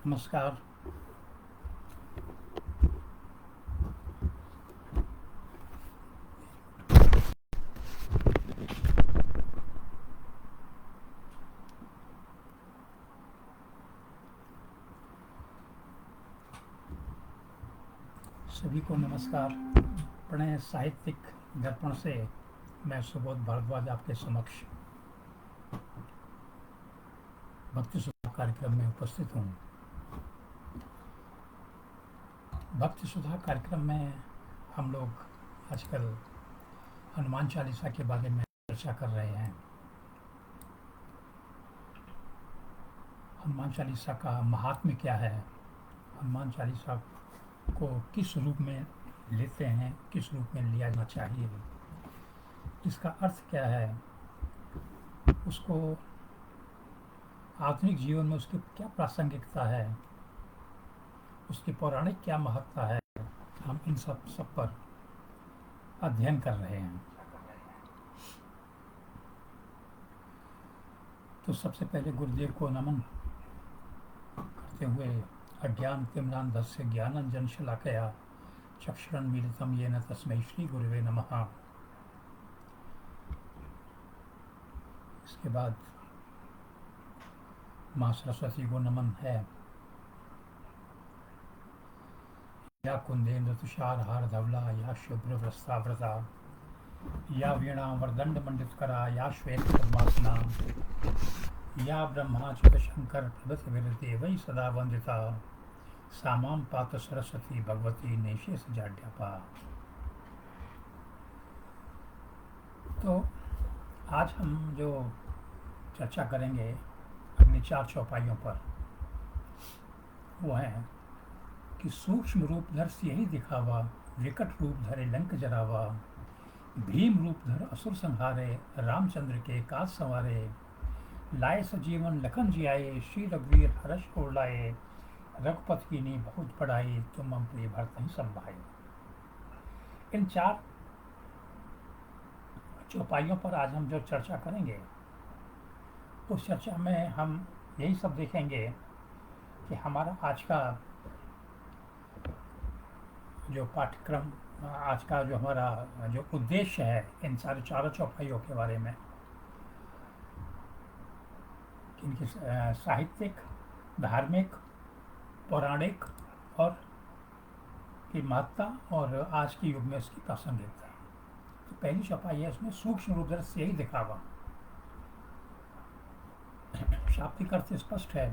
नमस्कार। सभी को नमस्कार। प्रणय साहित्यिक दर्पण से मैं सुबोध भारद्वाज आपके समक्ष भक्ति सुधा कार्यक्रम में उपस्थित हूँ। भक्ति सुधा कार्यक्रम में हम लोग आजकल हनुमान चालीसा के बारे में चर्चा कर रहे हैं। हनुमान चालीसा का महात्म्य क्या है, हनुमान चालीसा को किस रूप में लेते हैं, किस रूप में लिया जाना चाहिए, इसका अर्थ क्या है, उसको आधुनिक जीवन में उसकी क्या प्रासंगिकता है, उसकी पौराणिक क्या महत्ता है, हम इन सब पर अध्ययन कर रहे हैं। तो सबसे पहले गुरुदेव को नमन करते हुए अज्ञान तिमिरान्धस्य ज्ञानांजन शलाकया चक्षुरुन्मीलितं येन तस्मै श्री गुरुवे नमः। इसके बाद माँ सरस्वती को नमन है। या कुंदेन्द्र तुषार हार धवला, या शुभ्र वस्त्रावृता, या वीणा वरदंड मंडित करा, या श्वेत पद्मासना, या ब्रह्माच्युत शंकर प्रभृति विरते वै सदा वंदिता, सामाम पात सरस्वती भगवती नैशेष जाड्यापा। तो आज हम जो चर्चा करेंगे अपनी 4 चौपाइयों पर, वो है कि सूक्ष्म रूप धर सियहि दिखावा, विकट रूप धरे लंक जरावा, भीम रूप धर असुर संहारे, रामचंद्र के काज संवारे, लाए सजीवन लखन जियाए, श्री रघुवीर हर्ष को लाए, रघुपति कीन्ही बहुत बढ़ाई, तुम मम प्रिय भरतहि संभाई। इन 4 चौपाइयों पर आज हम जो चर्चा करेंगे, उस चर्चा में हम यही सब देखेंगे कि हमारा आज का जो पाठ्यक्रम, आज का जो हमारा जो उद्देश्य है इन सारे 4 चौपाइयों के बारे में, इनकी साहित्यिक, धार्मिक, पौराणिक और की महत्ता और आज के युग में इसकी प्रासंगिकता। तो पहली चौपाई है इसमें सूक्ष्म रूप से यही दिखावा। शाब्दिक अर्थ स्पष्ट है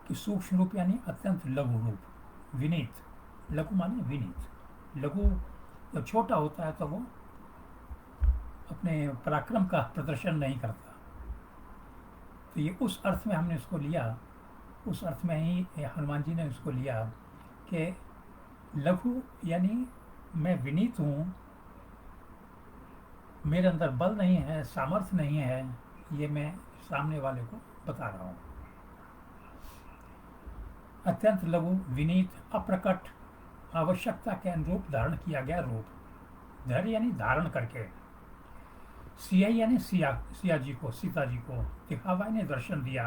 कि सूक्ष्म रूप यानी अत्यंत लघु रूप, विनीत। लघु माने विनीत। लघु जब छोटा होता है तो वो अपने पराक्रम का प्रदर्शन नहीं करता। तो ये उस अर्थ में हमने इसको लिया, उस अर्थ में ही हनुमान जी ने इसको लिया कि लघु यानी मैं विनीत हूँ, मेरे अंदर बल नहीं है, सामर्थ्य नहीं है, ये मैं सामने वाले को बता रहा हूँ। अत्यंत लघु, विनीत, अप्रकट, आवश्यकता के अनुरूप धारण किया गया रूप। धैर्य यानी धारण करके, सिया यानी सिया जी को, सीता जी को दिखावा ने दर्शन दिया,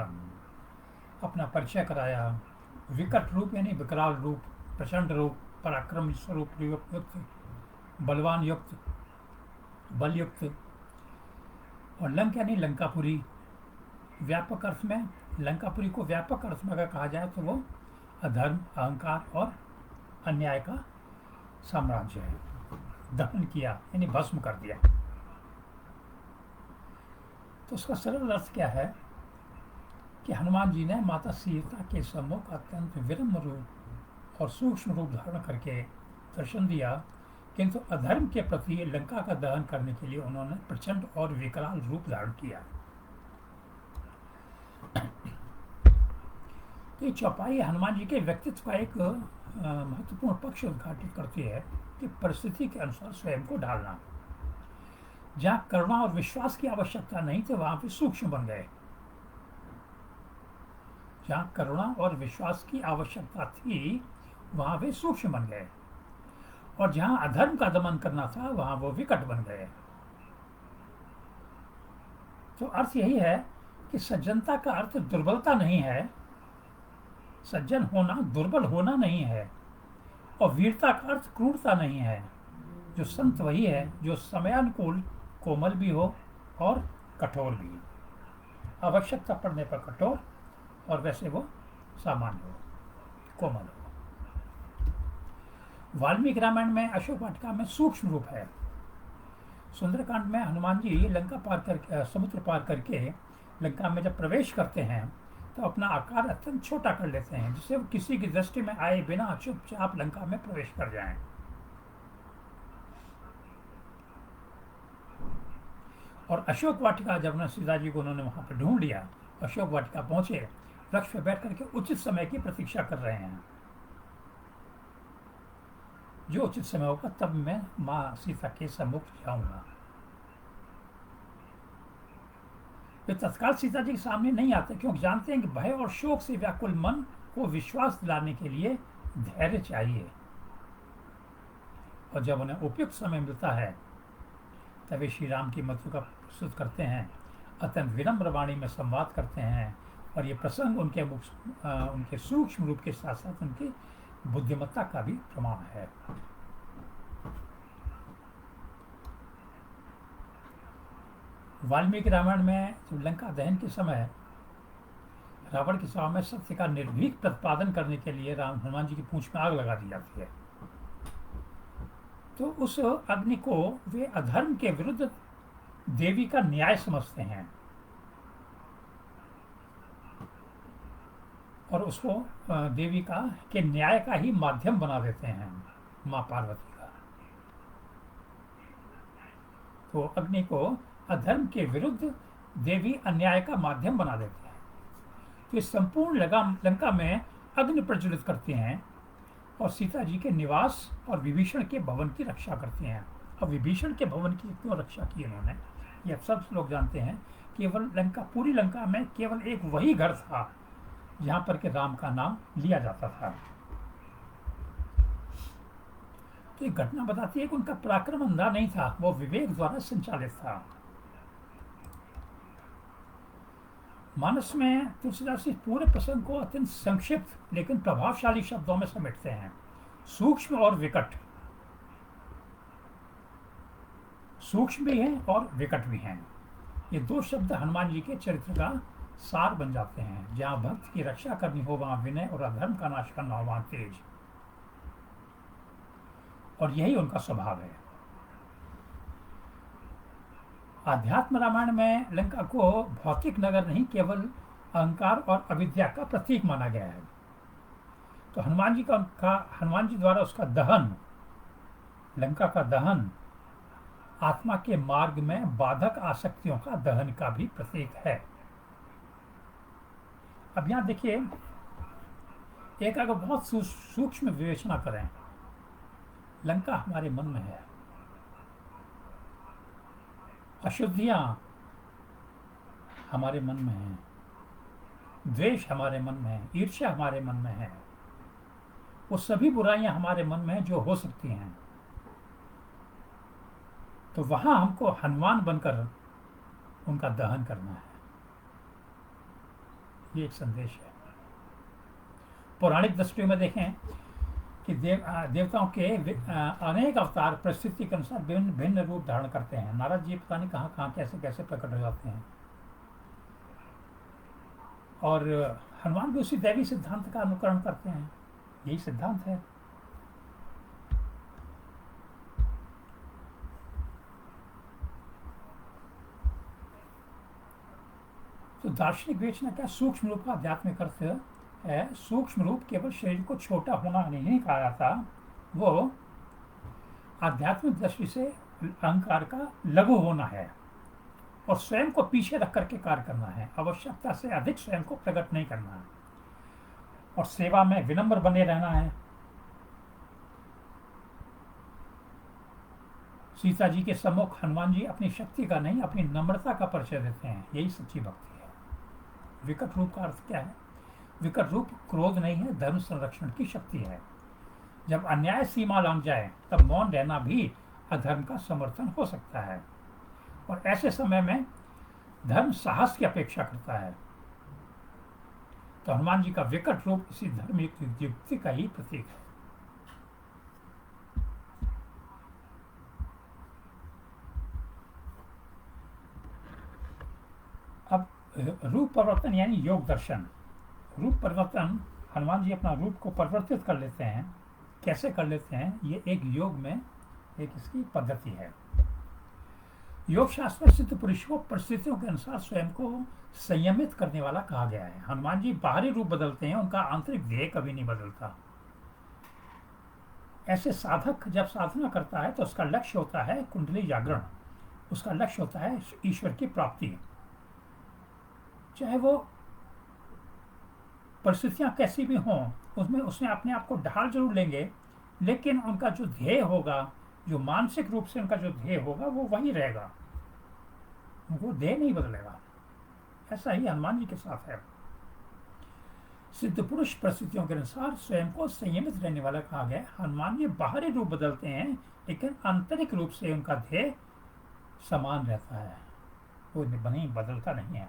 अपना परिचय कराया। विकट रूप यानी विकराल रूप, प्रचंड रूप, पराक्रम स्वरूप युक्त, बलवान युक्त, बल युक्त। और लंक यानी लंकापुरी। व्यापक अर्थ में लंकापुरी को व्यापक अर्थ में अगर कहा जाए तो वो अधर्म, अहंकार और अन्याय का साम्राज्य है। दहन किया यानी भस्म कर दिया। तो उसका सरल अर्थ क्या है कि हनुमान जी ने माता सीता के सम्मुख अत्यंत विनम्र रूप और सूक्ष्म रूप धारण करके दर्शन दिया, किंतु अधर्म के प्रति लंका का दहन करने के लिए उन्होंने प्रचंड और विकराल रूप धारण किया। तो ये चौपाई हनुमान जी के व्यक्तित्व का एक महत्वपूर्ण पक्ष उद्घाटित करती है कि परिस्थिति के अनुसार स्वयं को ढालना। जहाँ करुणा और विश्वास की आवश्यकता नहीं थी वहां पे सूक्ष्म बन गए। जहाँ करुणा और विश्वास की आवश्यकता थी वहां वे सूक्ष्म बन गए, और जहां अधर्म का दमन करना था वहां वो विकट बन गए। तो अर्थ यही है कि सज्जनता का अर्थ दुर्बलता नहीं है, सज्जन होना दुर्बल होना नहीं है, और वीरता का अर्थ क्रूरता नहीं है। जो संत वही है जो समयानुकूल कोमल भी हो और कठोर भी, आवश्यकता पड़ने पर कठोर और वैसे वो सामान्य हो, कोमल हो। वाल्मीकि रामायण में अशोक वाटिका में सूक्ष्म रूप है। सुंदरकांड में हनुमान जी लंका पार कर समुद्र पार करके लंका में जब प्रवेश करते हैं तो अपना आकार अत्यंत छोटा कर लेते हैं, जिससे वो किसी की दृष्टि में आए बिना चुपचाप लंका में प्रवेश कर जाएं। और अशोक वाटिका जब ना सीता जी को उन्होंने वहां पर ढूंढ लिया, अशोक वाटिका पहुंचे, वृक्ष पर बैठ करके उचित समय की प्रतीक्षा कर रहे हैं। जो उचित समय होगा तब मैं माँ सीता के सम्मुख जाऊंगा। वे तत्काल सीता जी के सामने नहीं आते, क्योंकि जानते हैं कि भय और शोक से व्याकुल मन को विश्वास दिलाने के लिए धैर्य चाहिए। और जब उन्हें उपयुक्त समय मिलता है तभी श्री राम की मृत्यु का प्रस्तुत करते हैं, अत्यंत विनम्र वाणी में संवाद करते हैं। और ये प्रसंग उनके सूक्ष्म रूप के साथ साथ उनकी बुद्धिमत्ता का भी प्रमाण है। वाल्मीकि रामायण में जब लंका दहन के समय रावण के सामने सत्य का निर्भीक प्रतिपादन करने के लिए हनुमान जी की पूंछ में आग लगा दी जाती है, तो उस अग्नि को वे अधर्म के विरुद्ध देवी का न्याय समझते हैं और उसको देवी का के न्याय का ही माध्यम बना देते हैं, मां पार्वती का। तो अग्नि को अधर्म के विरुद्ध देवी अन्याय का माध्यम बना देते हैं। तो इस संपूर्ण लंका में अग्नि प्रज्वलित करते हैं और सीता जी के निवास और विभीषण के भवन की रक्षा करते हैं। अब विभीषण के भवन की क्यों रक्षा की इन्होंने, ये सब लोग जानते हैं। केवल पूरी लंका में केवल एक वही घर था जहां पर के राम का नाम लिया जाता था। तो एक घटना बताती है कि उनका पराक्रम अंधा नहीं था, वो विवेक द्वारा संचालित था। मानस में तुलसीदास इस पूरे प्रसंग को अत्यंत संक्षिप्त लेकिन प्रभावशाली शब्दों में समेटते हैं। सूक्ष्म और विकट, सूक्ष्म भी हैं और विकट भी हैं। ये दो शब्द हनुमान जी के चरित्र का सार बन जाते हैं। जहां भक्त की रक्षा करनी हो वहां विनय, और अधर्म का नाश करना हो वहां तेज। और यही उनका स्वभाव है। आध्यात्म रामायण में लंका को भौतिक नगर नहीं, केवल अहंकार और अविद्या का प्रतीक माना गया है। तो हनुमान जी द्वारा उसका दहन, लंका का दहन आत्मा के मार्ग में बाधक आसक्तियों का दहन का भी प्रतीक है। अब यहां देखिए, एक अगर बहुत सूक्ष्म विवेचना करें, लंका हमारे मन में है, अशुद्धियां हमारे मन में हैं, द्वेष हमारे मन में है, ईर्ष्या हमारे मन में है, वो सभी बुराइयां हमारे मन में जो हो सकती हैं। तो वहां हमको हनुमान बनकर उनका दहन करना है। ये एक संदेश है। पौराणिक दृष्टि में देखें कि देवताओं के अनेक अवतार परिस्थिति के अनुसार भिन्न भिन्न रूप धारण करते हैं। नारद जी पता नहीं कहाँ कहाँ कैसे कैसे प्रकट हो जाते हैं, और हनुमान भी उसी दैवी सिद्धांत का अनुकरण करते हैं। यही सिद्धांत है। तो दार्शनिक विवेचना क्या सूक्ष्म रूप का आध्यात्मिक अर्थ है। सूक्ष्म रूप केवल शरीर को छोटा होना नहीं कहा जाता, वो आध्यात्मिक दृष्टि से अहंकार का लघु होना है और स्वयं को पीछे रख करके कार्य करना है। आवश्यकता से अधिक स्वयं को प्रकट नहीं करना है और सेवा में विनम्र बने रहना है। सीता जी के सम्मुख हनुमान जी अपनी शक्ति का नहीं, अपनी नम्रता का परिचय देते हैं। यही सच्ची भक्ति है। विकट रूप का अर्थ क्या है? विकट रूप क्रोध नहीं है, धर्म संरक्षण की शक्ति है। जब अन्याय सीमा लांघ जाए तब मौन रहना भी अधर्म का समर्थन हो सकता है, और ऐसे समय में धर्म साहस की अपेक्षा करता है। तो हनुमान जी का विकट रूप इसी धर्मयुक्त युक्ति का ही प्रतीक है। अब रूप परिवर्तन यानी योग दर्शन। रूप परिवर्तन, हनुमान जी अपना रूप को परिवर्तित कर लेते हैं। कैसे कर लेते हैं? ये एक योग में एक इसकी पद्धति है। योग शास्त्र में सिद्ध पुरुष को परिस्थितियों के अनुसार स्वयं को संयमित करने वाला कहा गया है। हनुमान जी बाहरी रूप बदलते हैं, उनका आंतरिक ध्येय कभी नहीं बदलता। ऐसे साधक जब साधना करता है तो उसका लक्ष्य होता है कुंडली जागरण, उसका लक्ष्य होता है ईश्वर की प्राप्ति। चाहे वो परिस्थितियां कैसी भी हों, उसमें उसने अपने आप को ढाल जरूर लेंगे, लेकिन उनका जो ध्येय होगा, जो मानसिक रूप से उनका जो ध्येय होगा, वो वही रहेगा, वो ध्येय नहीं बदलेगा। ऐसा ही हनुमान जी के साथ है। सिद्ध पुरुष परिस्थितियों के अनुसार स्वयं को संयमित रहने वाला कहा गया। हनुमान जी बाहरी रूप बदलते हैं, लेकिन आंतरिक रूप से उनका ध्येय समान रहता है, वो नहीं बदलता नहीं है।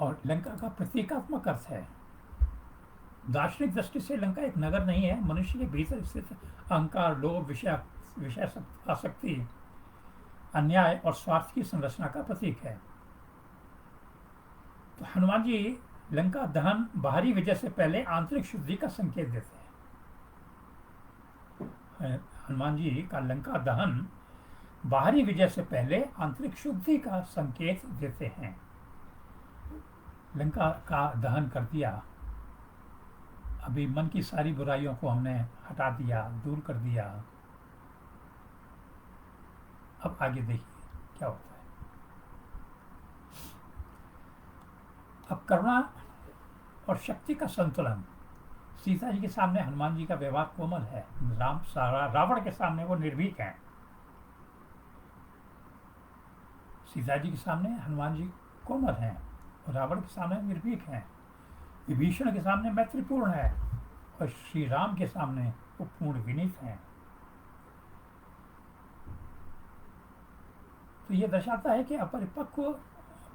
और लंका का प्रतीकात्मक अर्थ है। दार्शनिक दृष्टि से लंका एक नगर नहीं है, मनुष्य के भीतर स्थित अहंकार, लोभ, विषय आसक्ति, अन्याय और स्वार्थ की संरचना का प्रतीक है। तो हनुमान जी लंका दहन बाहरी विजय से पहले आंतरिक शुद्धि का संकेत देते हैं। हनुमान जी का लंका दहन बाहरी विजय से पहले आंतरिक शुद्धि का संकेत देते हैं। लंका का दहन कर दिया, अभी मन की सारी बुराइयों को हमने हटा दिया, दूर कर दिया। अब आगे देखिए क्या होता है। अब करुणा और शक्ति का संतुलन। सीता जी के सामने हनुमान जी का व्यवहार कोमल है। रावण के सामने वो निर्भीक हैं। सीता जी के सामने हनुमान जी कोमल हैं और रावण के सामने निर्भीक हैं। विभीषण के सामने मैत्रीपूर्ण है और श्री राम के सामने वो पूर्ण विनीत हैं। तो ये दर्शाता है कि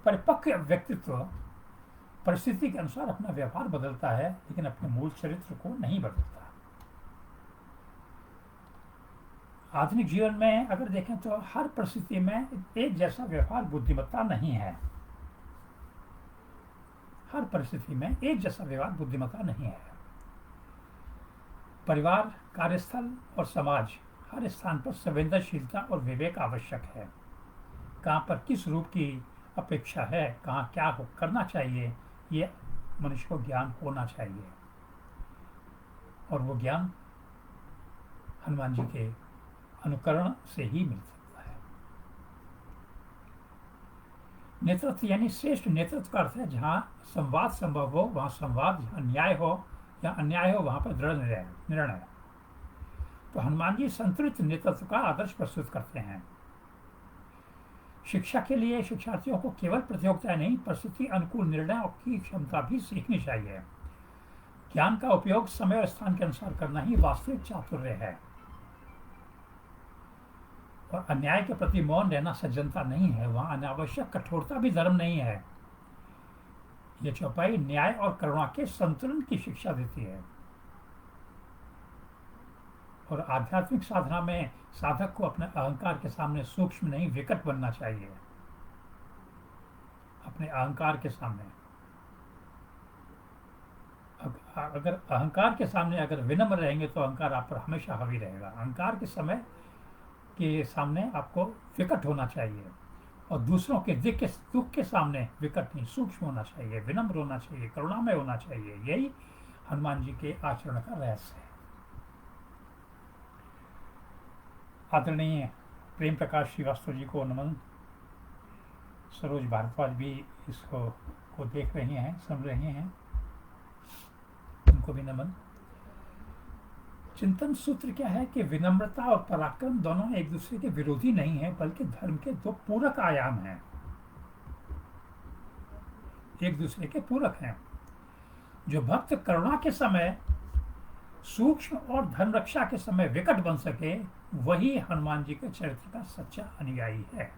परिपक्व व्यक्तित्व परिस्थिति के अनुसार अपना व्यवहार बदलता है, लेकिन अपने मूल चरित्र को नहीं बदलता। आधुनिक जीवन में अगर देखें तो हर परिस्थिति में एक जैसा व्यवहार बुद्धिमत्ता नहीं है। हर परिस्थिति में एक जैसा व्यवहार बुद्धिमत्ता नहीं है। परिवार, कार्यस्थल और समाज, हर स्थान पर संवेदनशीलता और विवेक आवश्यक है। कहाँ पर किस रूप की अपेक्षा है, कहाँ क्या करना चाहिए, ये मनुष्य को ज्ञान होना चाहिए। और वो ज्ञान हनुमान जी के अनुकरण से ही मिल सकता है। नेतृत्व यानी श्रेष्ठ नेतृत्व का अर्थ है जहाँ संवाद संभव हो वहाँ संवाद, जहाँ न्याय हो या अन्याय हो वहाँ पर दृढ़ निर्णय। तो हनुमान जी संतुलित नेतृत्व का आदर्श प्रस्तुत करते हैं। शिक्षा के लिए शिक्षार्थियों को केवल प्रतियोगिता नहीं, परिस्थिति अनुकूल निर्णय की क्षमता भी सीखनी चाहिए। ज्ञान का उपयोग समय और स्थान के अनुसार करना ही वास्तविक चातुर्य है। और अन्याय के प्रति मौन रहना सज्जनता नहीं है। वहां अनावश्यक कठोरता भी धर्म नहीं है। यह चौपाई न्याय और करुणा के संतुलन की शिक्षा देती है। और आध्यात्मिक साधना में साधक को अपने अहंकार के सामने सूक्ष्म नहीं विकट बनना चाहिए। अपने अहंकार के सामने अगर अहंकार के सामने अगर विनम्र रहेंगे तो अहंकार आप पर हमेशा हावी रहेगा। अहंकार के सामने आपको विकट होना चाहिए और दूसरों के दुख के सामने विकट नहीं, सूक्ष्म होना चाहिए, विनम्र होना चाहिए, करुणामय होना चाहिए। यही हनुमान जी के आचरण का रहस्य है। आदरणीय प्रेम प्रकाश श्रीवास्तव जी को नमन। सरोज भारद्वाज भी इसको देख रहे हैं, सुन रहे हैं, उनको भी नमन। चिंतन सूत्र क्या है कि विनम्रता और पराक्रम दोनों एक दूसरे के विरोधी नहीं है, बल्कि धर्म के दो पूरक आयाम हैं। एक दूसरे के पूरक हैं। जो भक्त करुणा के समय सूक्ष्म और धर्म रक्षा के समय विकट बन सके, वही हनुमान जी के चरित्र का सच्चा अनुयायी है।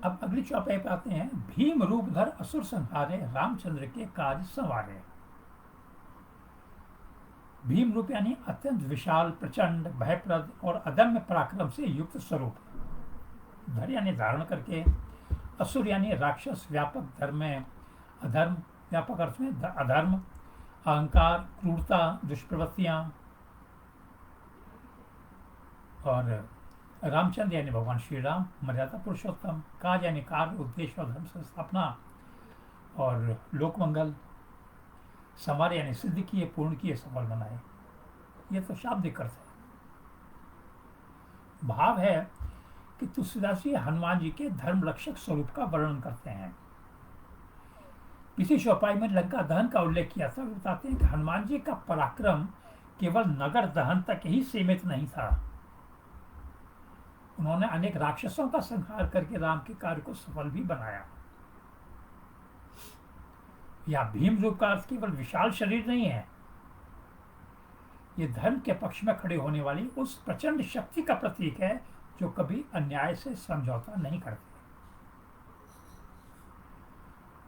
अब अगली चौपाई पे आते हैं। भीम रूपधर असुर संहारे, रामचंद्र के कार्य संवारे। भीम रूप यानी अत्यंत विशाल, प्रचंड, भयप्रद और अदम्य पराक्रम से युक्त स्वरूप। धर यानी धारण करके, असुर यानी राक्षस, व्यापक धर्म में अधर्म, व्यापक अर्थ में अधर्म, अहंकार, क्रूरता, दुष्प्रवृत्तियां। और रामचंद्र यानी भगवान श्री राम, मर्यादा पुरुषोत्तम। काज यानी कार्य, उद्देश्य और धर्म संस्थापना और लोकमंगल। संवार यानी सिद्ध किए, पूर्ण किए, सफल बनाए। ये तो शाब्दिक अर्थ है। भाव है कि तुलसीदास जी हनुमान जी के धर्म रक्षक स्वरूप का वर्णन करते हैं। इसी चौपाई में लंका दहन का उल्लेख किया था। बताते हैं कि हनुमान जी का पराक्रम केवल नगर दहन तक ही सीमित नहीं था। उन्होंने अनेक राक्षसों का संहार करके राम के कार्य को सफल भी बनाया। यह भीम रूप का अर्थ केवल विशाल शरीर नहीं है, ये धर्म के पक्ष में खड़े होने वाली उस प्रचंड शक्ति का प्रतीक है जो कभी अन्याय से समझौता नहीं करती।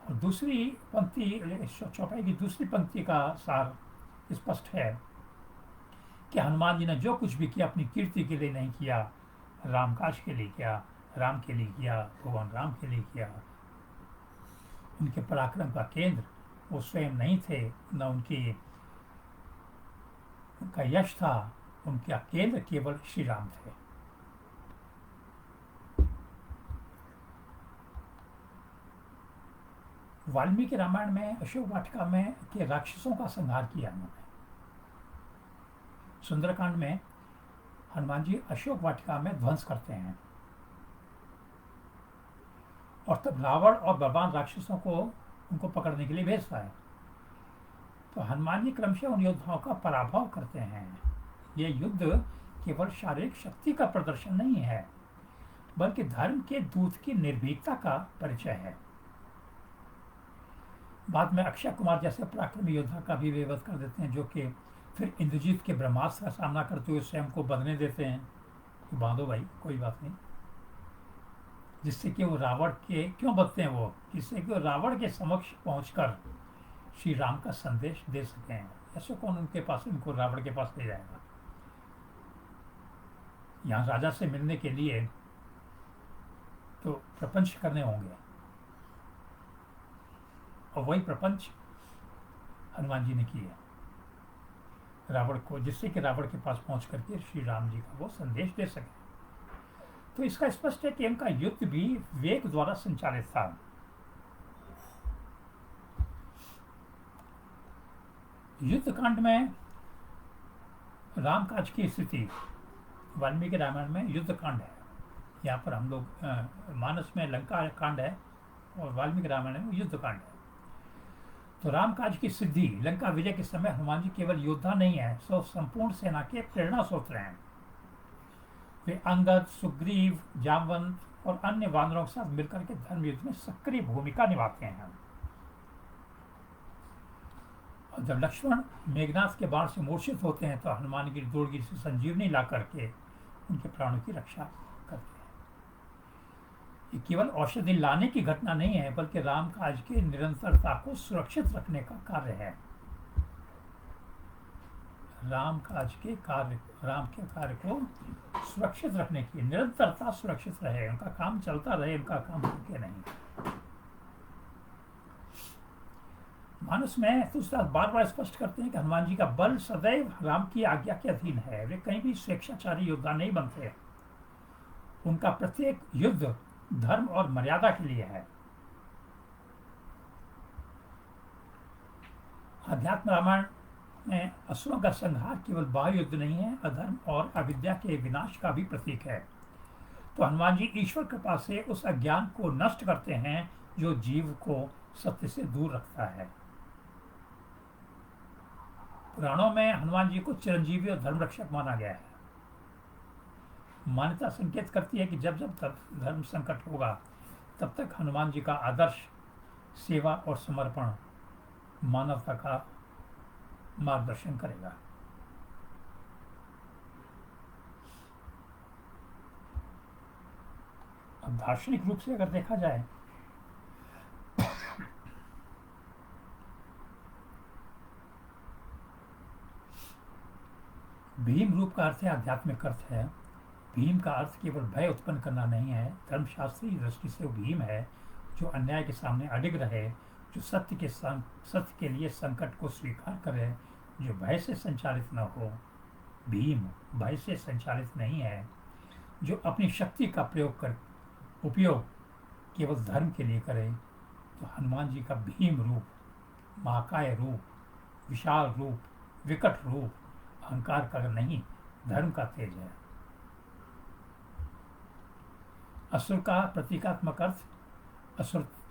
और दूसरी पंक्ति, चौपाई की दूसरी पंक्ति का सार स्पष्ट है कि हनुमान जी ने जो कुछ भी किया अपनी कीर्ति के लिए नहीं किया, रामकाज के लिए किया, राम के लिए किया, भगवान राम के लिए किया। उनके पराक्रम का केंद्र वो स्वयं नहीं थे, न उनका यश था। उनका केंद्र केवल श्री राम थे। वाल्मीकि रामायण में अशोक वाटिका में के राक्षसों का संहार किया उन्होंने। सुंदरकांड में हनुमान जी अशोक वाटिका में ध्वंस करते हैं और तब रावण और बलवान राक्षसों को उनको पकड़ने के लिए भेजता है। तो हनुमान जी क्रमशः उन योद्धाओं का पराभव करते हैं। यह युद्ध केवल शारीरिक शक्ति का प्रदर्शन नहीं है, बल्कि धर्म के दूत की निर्भीकता का परिचय है। बाद में अक्षय कुमार जैसे पराक्रमी योद्धा का भी वे वध कर देते हैं, जो कि फिर इंद्रजीत के ब्रह्मास्त्र का सामना करते हुए स्वयं को बंधने देते हैं कि बांधो भाई, कोई बात नहीं। जिससे कि वो रावण के क्यों बचते हैं, वो जिससे कि वो रावण के समक्ष पहुंचकर श्री राम का संदेश दे सकें। ऐसे कौन उनके पास, उनको रावण के पास ले जाएगा। यहाँ राजा से मिलने के लिए तो प्रपंच करने होंगे, और वही प्रपंच हनुमान जी ने किए रावण को, जिससे कि रावण के पास पहुंच करके श्री राम जी का वो संदेश दे सके। तो इसका स्पष्ट है कि इनका युद्ध भी वेग द्वारा संचालित था। युद्ध कांड में रामकाज की स्थिति वाल्मीकि रामायण में युद्ध कांड है। यहाँ पर हम लोग मानस में लंका कांड है और वाल्मीकि रामायण में युद्ध कांड है। तो रामकाज की सिद्धि, लंका विजय के समय हनुमान जी केवल योद्धा नहीं है, सो संपूर्ण सेना के प्रेरणा स्रोत हैं। वे अंगद, सुग्रीव, जामवंत और अन्य वानरों के साथ मिलकर के धर्म युद्ध में सक्रिय भूमिका निभाते हैं। और जब लक्ष्मण मेघनाथ के बाण से मूर्छित होते हैं तो हनुमान गिरी दौड़गिरी से संजीवनी ला करके उनके प्राणों की रक्षा करते हैं। ये केवल औषधि लाने की घटना नहीं है, बल्कि रामकाज की निरंतरता को सुरक्षित रखने का कार्य है। रामकाज के कार्य, राम के कार्य को सुरक्षित रखने की निरंतरता सुरक्षित रहे, उनका काम चलता रहे, उनका काम रुके नहीं। मानस में तुलसीदास बार बार स्पष्ट करते हैं कि हनुमान जी का बल सदैव राम की आज्ञा के अधीन है। वे कहीं भी स्वेच्छाचारी योद्धा नहीं बनते। उनका प्रत्येक युद्ध धर्म और मर्यादा के लिए है। अध्यात्म रामायण में असुरों का संहार केवल बाह्य युद्ध नहीं है, अधर्म और अविद्या के विनाश का भी प्रतीक है। तो हनुमान जी ईश्वर कृपा से उस अज्ञान को नष्ट करते हैं जो जीव को सत्य से दूर रखता है। पुराणों में हनुमान जी को चिरंजीवी और धर्म रक्षक माना गया है। मान्यता संकेत करती है कि जब जब तक धर्म संकट होगा तब तक हनुमान जी का आदर्श सेवा और समर्पण मानवता का मार्गदर्शन करेगा। अब दार्शनिक रूप से अगर देखा जाए भीम रूप का अर्थ है आध्यात्मिक अर्थ है। भीम का अर्थ केवल भय उत्पन्न करना नहीं है। धर्मशास्त्री दृष्टि से वो भीम है जो अन्याय के सामने अडिग रहे, जो सत्य के लिए संकट को स्वीकार करे, जो भय से संचालित न हो। भीम भय से संचालित नहीं है, जो अपनी शक्ति का उपयोग केवल धर्म के लिए करे। तो हनुमान जी का भीम रूप, महाकाय रूप, विशाल रूप, विकट रूप अहंकार का नहीं, धर्म का तेज है। असुर का प्रतीकात्मक अर्थ,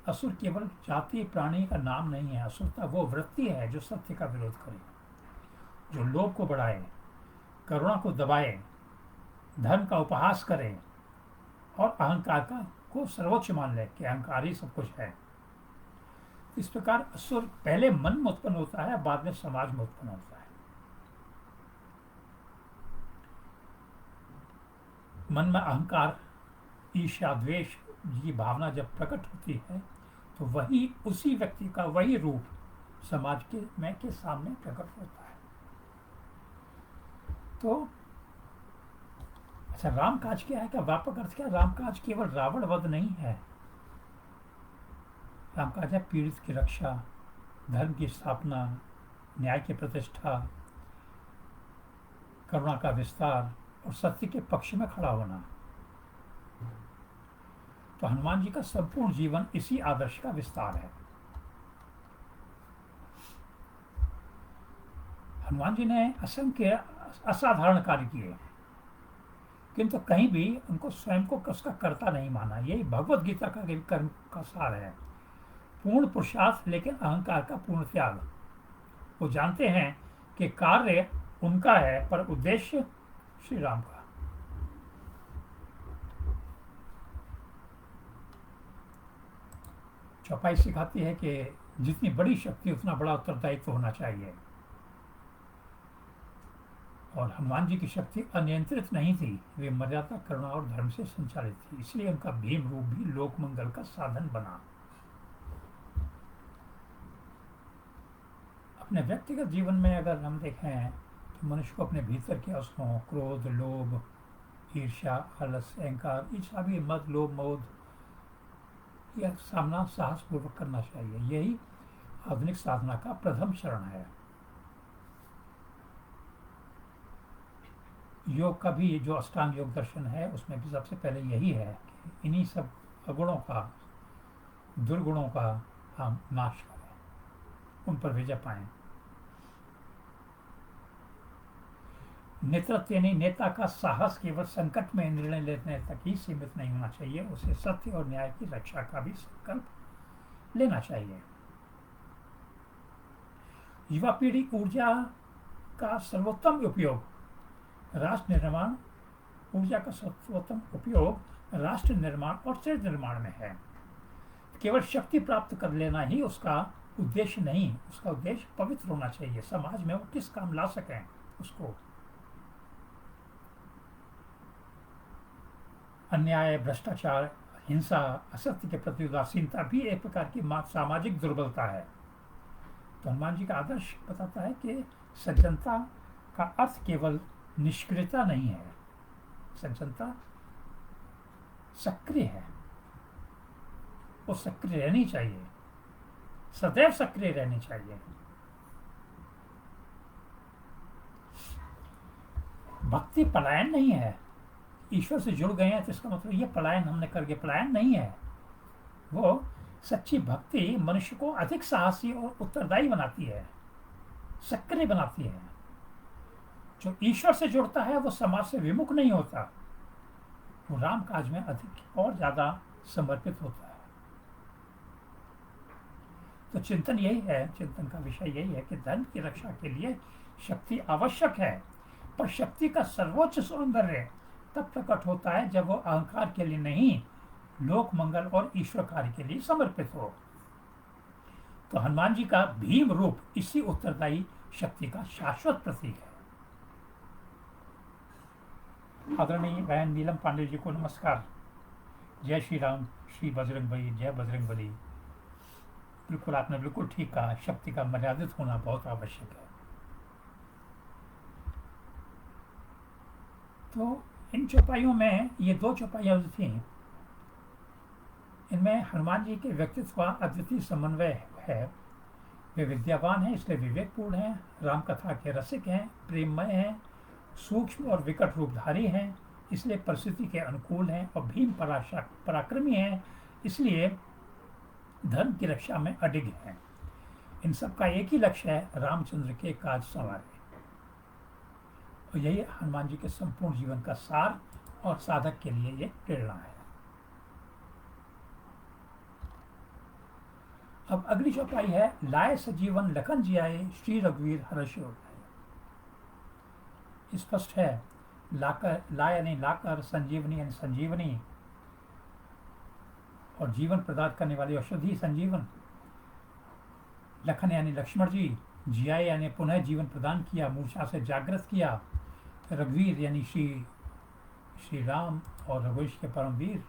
असुर केवल जाति प्राणी का नाम नहीं है। असुरता वो वृत्ति है जो सत्य का विरोध करे, जो लोभ को बढ़ाए, करुणा को दबाए, धर्म का उपहास करे और अहंकार को सर्वोच्च मान ले कि अहंकार ही सब कुछ है। इस प्रकार असुर पहले मन में उत्पन्न होता है, बाद में समाज में उत्पन्न होता है। मन में अहंकार, ईर्ष्या, द्वेष की भावना जब प्रकट होती है तो वही उसी व्यक्ति का वही रूप समाज के सामने प्रकट होता है। तो अच्छा, राम काज क्या है? क्या व्यापक अर्थ क्या? राम काज केवल रावण वध नहीं है। राम काज है पीड़ित की रक्षा, धर्म की स्थापना, न्याय की प्रतिष्ठा, करुणा का विस्तार और सत्य के पक्ष में खड़ा होना। तो हनुमान जी का संपूर्ण जीवन इसी आदर्श का विस्तार है। हनुमान जी ने असंख्य असाधारण कार्य किए, किंतु कहीं भी उनको स्वयं को उसका कर्ता नहीं माना। यही भगवत गीता का कर्म का सार है। पूर्ण पुरुषार्थ लेकिन अहंकार का पूर्ण त्याग। वो जानते हैं कि कार्य उनका है पर उद्देश्य श्री राम का। चौपाई सिखाती है कि जितनी बड़ी शक्ति उतना बड़ा उत्तरदायित्व होना चाहिए। और हनुमान जी की शक्ति अनियंत्रित नहीं थी, वे मर्यादा, करुणा और धर्म से संचालित थी। इसलिए उनका भीम रूप भी लोक मंगल का साधन बना। अपने व्यक्तिगत जीवन में अगर हम देखें तो मनुष्य को अपने भीतर के अवसरों, क्रोध, लोभ, ईर्ष्या, आलस, अहंकार, ये सभी मद, लोभ, मोद, यह सामना साहसपूर्वक करना चाहिए। यही आधुनिक साधना का प्रथम चरण है। योग का भी जो अष्टांग योग दर्शन है उसमें भी सबसे पहले यही है कि इन्हीं सब अगुणों का, दुर्गुणों का हम नाश करें, उन पर विजय पाएं। नेतृत्व यानी नेता का साहस केवल संकट में निर्णय लेने तक ही सीमित नहीं होना चाहिए, उसे सत्य और न्याय की रक्षा का भी संकल्प लेना चाहिए। युवा पीढ़ी ऊर्जा का सर्वोत्तम उपयोग राष्ट्र निर्माण, ऊर्जा का सर्वोत्तम उपयोग राष्ट्र निर्माण और चरित्र निर्माण में है। केवल शक्ति प्राप्त कर लेना ही उसका उद्देश्य नहीं, उसका उद्देश्य पवित्र होना चाहिए। समाज में वो किस काम ला सकें उसको। अन्याय, भ्रष्टाचार, हिंसा, असत्य के प्रति उदासीनता भी एक प्रकार की सामाजिक दुर्बलता है। तो हनुमान जी का आदर्श बताता है कि सज्जनता का अर्थ केवल निष्क्रियता नहीं है। सज्जनता सक्रिय है, वो सक्रिय रहनी चाहिए, सदैव सक्रिय रहनी चाहिए। भक्ति पलायन नहीं है। ईश्वर से जुड़ गए हैं तो इसका मतलब ये पलायन हमने करके पलायन नहीं है। वो सच्ची भक्ति मनुष्य को अधिक साहसी और उत्तरदायी बनाती है, सक्रिय बनाती है। जो ईश्वर से जुड़ता है वो समाज से विमुख नहीं होता, वो राम काज में अधिक और ज्यादा समर्पित होता है। तो चिंतन यही है, चिंतन का विषय यही है कि धर्म की रक्षा के लिए शक्ति आवश्यक है, पर शक्ति का सर्वोच्च सौंदर्य तब प्रकट होता है जब वो अहंकार के लिए नहीं, लोक मंगल और ईश्वर कार्य के लिए समर्पित हो। तो हनुमान जी का भीम रूप इसी उत्तरदायी शक्ति का शाश्वत प्रतीक है। आदरणीय बहन नीलम पांडे जी को नमस्कार। जय श्री राम, श्री बजरंगबली, जय बजरंगबली। बिल्कुल आपने बिल्कुल ठीक कहा, शक्ति का मर्यादित होना बहुत आवश्यक है। तो इन चौपाइयों में ये 2 चौपाइयाँ जो थी, इनमें हनुमान जी के व्यक्तित्व का अद्वितीय समन्वय है। वे विद्यावान हैं इसलिए विवेकपूर्ण हैं, राम कथा के रसिक हैं, प्रेममय हैं, सूक्ष्म और विकट रूपधारी हैं इसलिए परिस्थिति के अनुकूल हैं, और भीम पराक्रमी हैं इसलिए धर्म की रक्षा में अडिग हैं। इन सब का एक ही लक्ष्य है, रामचंद्र के काज संवारे। और यही हनुमान जी के संपूर्ण जीवन का सार और साधक के लिए ये प्रेरणा है। अब अगली चौपाई है, लाए सजीवन लखन जियाए, श्री रघुवीर हर्ष उर लाए। स्पष्ट है, लाकर, ला यानी लाकर, संजीवनी यानी संजीवनी, और जीवन प्रदान करने वाली औषधि संजीवन। लखन यानी लक्ष्मण जी, जियाए यानी पुनः जीवन प्रदान किया, मूर्छा से जागृत किया। रघुवीर यानी श्री राम और रघुवंश के परम वीर।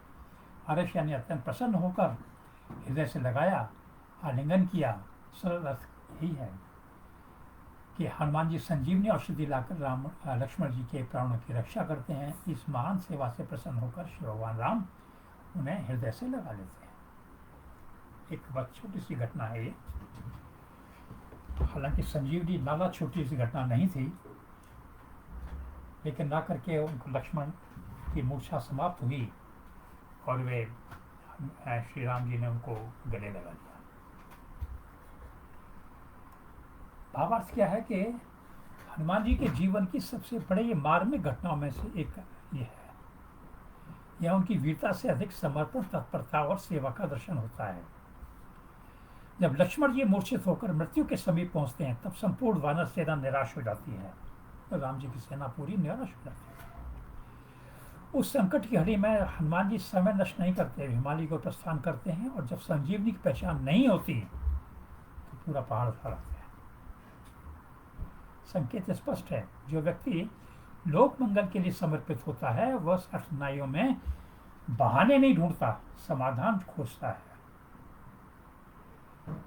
हर्ष यानी अत्यंत प्रसन्न होकर हृदय से लगाया, आलिंगन किया। सरल अर्थ यही है कि हनुमान जी संजीवनी औषधि लाकर राम लक्ष्मण जी के प्राणों की रक्षा करते हैं। इस महान सेवा से प्रसन्न होकर श्री भगवान राम उन्हें हृदय से लगा लेते हैं। एक बहुत छोटी सी घटना है ये, हालांकि संजीवनी नाला छोटी सी घटना नहीं थी, लेकिन ला करके उनको लक्ष्मण की मूर्छा समाप्त हुई और वे श्री राम जी ने उनको गले लगा लिया। भावार्थ क्या है कि हनुमान जी के जीवन की सबसे बड़े मार्मिक घटनाओं में से एक ये है। यह उनकी वीरता से अधिक समर्पण, तत्परता और सेवा का दर्शन होता है। जब लक्ष्मण जी मूर्छित होकर मृत्यु के समीप पहुंचते हैं, तब संपूर्ण वानर सेना निराश हो जाती है। तो राम जी की सेना पूरी निराश हो जाती है। उस संकट की घड़ी में हनुमान जी समय नष्ट नहीं करते, हिमालय को प्रस्थान करते हैं, और जब संजीवनी की पहचान नहीं होती तो पूरा पहाड़ उठा लाते हैं। संकेत स्पष्ट है, जो व्यक्ति लोक मंगल के लिए समर्पित होता है वह कठिनाइयों में बहाने नहीं ढूंढता, समाधान खोजता है।